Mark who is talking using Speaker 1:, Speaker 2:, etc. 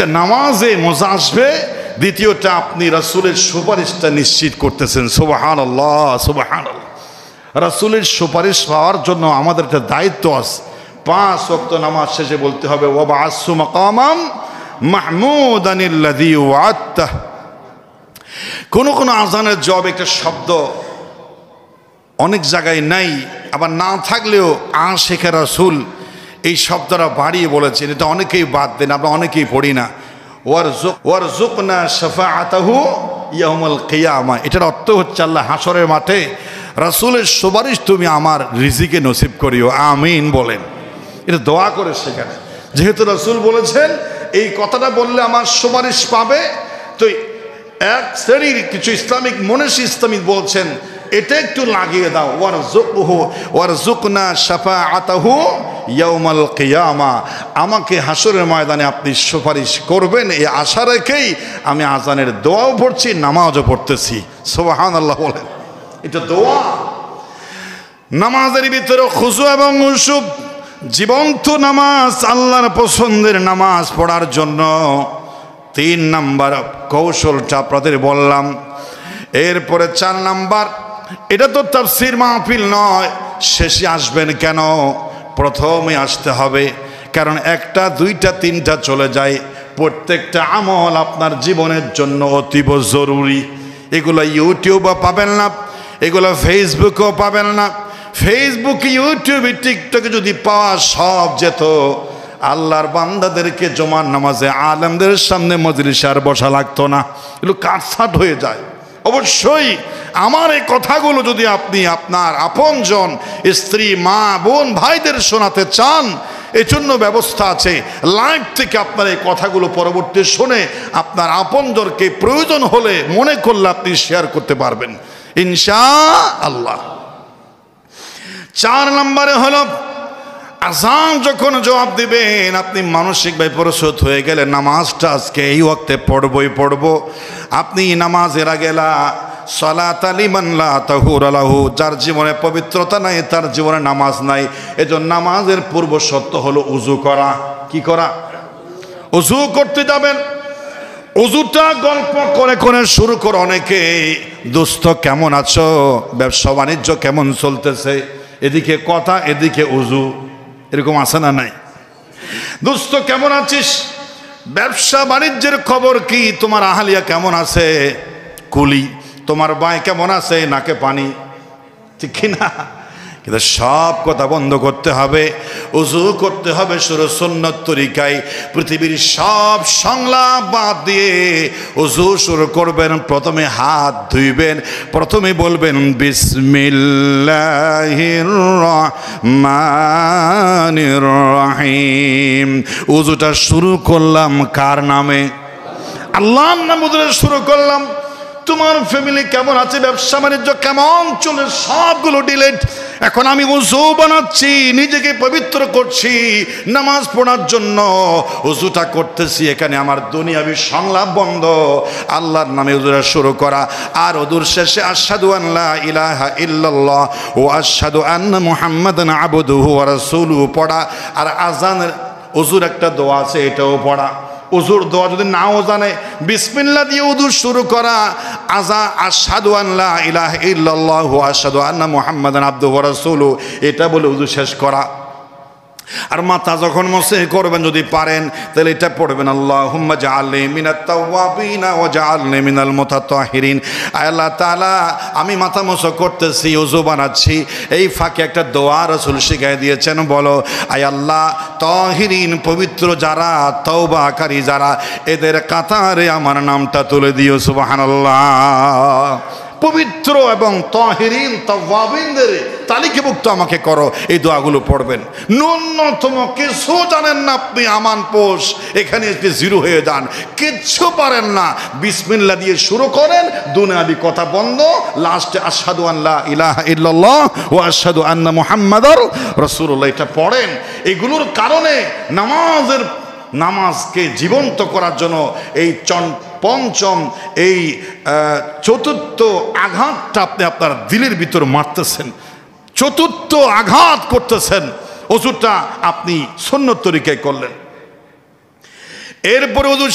Speaker 1: একটা নামাজে মজা আসবে, দ্বিতীয়টা আপনি রাসূলের সুপারিশটা নিশ্চিত করতেছেন। সুবহানাল্লাহ, সুবহানাল্লাহ। রাসূলের সুপারিশ পাওয়ার জন্য আমাদের একটা দায়িত্ব আছে। 5 ওয়াক্ত নামাজ শেষে বলতে হবে ওয়াবআসু মাকামাম মাহমুদানিল্লাযী ওয়া'আদতা। কোন আজানের জবাব একটা শব্দ অনেক জায়গায় নাই, আবার না থাকলেও আশিকে রাসূল এই শব্দটা বাড়িয়ে বলেছেন। এটা অনেকেই বাদ দেন, আমরা অনেকেই পড়ি না। ওয়ারযুকনা শাফাআতাহু ইয়াউমাল কিয়ামা, এটার অর্থ হচ্ছে আল্লাহ হাসরের মাঠে রাসূলের সুপারিশ তুমি আমার রিজিকে নসিব করিও, আমিন বলেন। এটা দোয়া করে সেখানে, যেহেতু রাসূল বলেছেন এই কথাটা বললে আমার সুপারিশ পাবে, তো এক শ্রেণীর কিছু ইসলামিক মনীষী ইসলামিক বলছেন এটা একটু লাগিয়ে দাও, ওয়ারযুকনা শাফাআতাহু ইয়াউমাল কিয়ামা, আমাকে হাসরের ময়দানে আপনি সুপারিশ করবেন এই আশা রেখেই আমি আজানের দোয়াও পড়ছি, নামাজও পড়তেছি। সুবহানাল্লাহ বলেন। এটা দোয়া। নামাজের ভিতরে খুশু এবং খুশু, জীবন্ত নামাজ, আল্লাহর পছন্দের নামাজ পড়ার জন্য 3 নাম্বার কৌশলটা আপনাদের বললাম। এরপরে 4 নাম্বার, এটা তো তাফসীর মাহফিল নয়, শেষে আসবেন কেন? প্রথমে আসতে হবে, কারণ 1টা 2টা 3টা চলে যায়। প্রত্যেকটা আমল আপনার জীবনের জন্য অতীব জরুরি। এগুলো ইউটিউবও পাবেন না, এগুলো ফেসবুকেও পাবেন না। ফেসবুকে, ইউটিউবে, টিকটকে যদি পাওয়া সব যেত, আল্লাহর বান্দাদেরকে জুমার নামাজে আলেমদের সামনে মজলিসে আর বসা লাগতো না, এগুলো কাটছাট হয়ে যায়। অবশ্যই আমার এই কথাগুলো যদি আপনি আপনার আপনজন, স্ত্রী, মা, বোন, ভাইদের শোনাতে চান, এর জন্য ব্যবস্থা আছে। লাইভ থেকে আপনার এই কথাগুলো পরবর্তী শুনে আপনার আপনজনকে প্রয়োজন হলে মনে করলে আপনি শেয়ার করতে পারবেন ইনশাআল্লাহ। 4 নম্বরে হলো আযান যখন জবাব দিবেন, আপনি মানসিকভাবে প্রস্তুত হয়ে গেলে নামাজটা আজকে এই ওয়াক্তে পড়বো। আপনি নামাজের আগেলা সালাত লিমান লা তাহুর লাহু, যার জীবনে পবিত্রতা নাই তার জীবনে নামাজ নাই। এজন্য নামাজের পূর্ব শর্ত হলো উযু করা। কি করা? উযু করতে যাবেন, উযুটা গল্প করে করে শুরু করো। অনেকে, দোস্ত কেমন আছো, ব্যবসা বাণিজ্য কেমন চলতেছে, এদিকে কথা এদিকে উযু, এরকম আছে না নাই? দোস্ত কেমন আছিস, ব্যবসা বাণিজ্যের খবর কি, তোমার আহালিয়া কেমন আছে, কুলি, তোমার ভাই কেমন আছে, নাকে পানি, ঠিক কিনা? কিন্তু সব কথা বন্ধ করতে হবে, উযু করতে হবে শুরু সুন্নত তরিকায়। পৃথিবীর সব সংলাপ বাদ দিয়ে উযু শুরু করবেন। প্রথমে হাত ধুইবেন, প্রথমে বলবেন বিসমিল্লাহির রহমানির রহিম। উযুটা শুরু করলাম কার নামে? আল্লাহর নামে শুরু করলাম। তোমার ফ্যামিলি কেমন আছে, ব্যবসা বাণিজ্য কেমন চলে, সবগুলো ডিলিট। এখন আমি উযু বানাচ্ছি, নিজেকে পবিত্র করছি নামাজ পড়ার জন্য, উযুটা করতেছি। এখানে আমার দুনিয়াবি সংলাপ বন্ধ, আল্লাহর নামে উযুটা শুরু করা। আর উযুর শেষে আশহাদু আন লা ইলাহা ইল্লাল্লাহ ওয়া আশহাদু আন্না মুহাম্মাদান আবদুহু ওয়া রাসূলুহু পড়া। আর আযানের উযুর একটা দোয়া আছে, এটাও পড়া। উযুর দোয়া যদি নাও জানে, বিসমিল্লাহ দিয়ে উযু শুরু করা। আশহাদু আন লা ইলাহা ইল্লাল্লাহ ওয়া আশহাদু আন্না মুহাম্মাদান আবদুহু ওয়া রাসূলুহু, এটা বলে উযু শেষ করা। আর মাথা যখন মসে করবেন যদি পারেন তাহলে এটা পড়বেন, আল্লাহুম্মা জাআলনি মিনাত তাওয়াবিনা ওয়া জাআলনি মিনাল মুতাতাহিরিন। আল্লাহ তাআলা, আমি মাথা মসা করতেছি, ওযু বানাচ্ছি, এই ফাঁকে একটা দোয়া রাসূল শিখাই দিয়েছেন, বলো আয় আল্লাহ, তাহিরিন পবিত্র যারা, তওবাকারী যারা, এদের কাতারে আমার নামটা তুলে দিও। সুবহানাল্লাহ। পবিত্র এবং তাহিরিন তাওয়াবিনদের তালিকাভুক্ত আমাকে করো। এই দোয়াগুলো পড়বেন। ন্যূনতম কিছু জানেন না আপনি, আমান পোষ, এখানে জিরো হয়ে যান, কিচ্ছু পারেন না, বিসমিল্লাহ দিয়ে শুরু করেন, দুনিয়াবি কথা বন্ধ, লাস্টে আশহাদু আন লা ইলাহা ইল্লাল্লাহ ওয়া আশহাদু আন্না মুহাম্মাদার রাসূলুল্লাহ, এটা পড়েন। এগুলোর কারণে নামাজকে জীবন্ত করার জন্য এই পঞ্চম, এই চতুর্থ আঘাতটা আপনি আপনার দিলের ভিতর মারতেছেন, চতুর্থ আঘাত করতেছেন। ওযুটা আপনি সুন্নত তরিকায় করলেন। এরপরে হুজুর